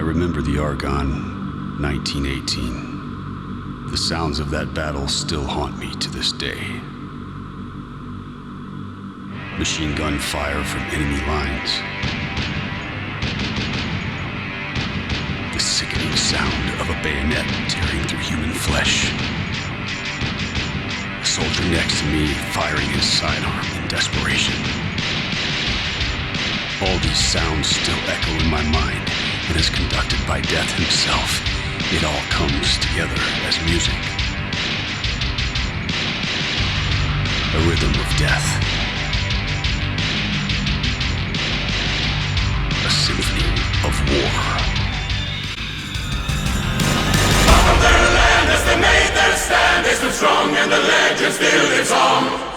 remember the Argonne, 1918. The sounds of that battle still haunt me to this day. Machine gun fire from enemy lines. The sickening sound of a bayonet tearing through human flesh. A soldier next to me firing his sidearm in desperation. All these sounds still echo in my mind, and as conducted by Death himself, it all comes together as music. A rhythm of death. A symphony of war. Far from their land as they made their stand, they stood strong and the legend still lives on.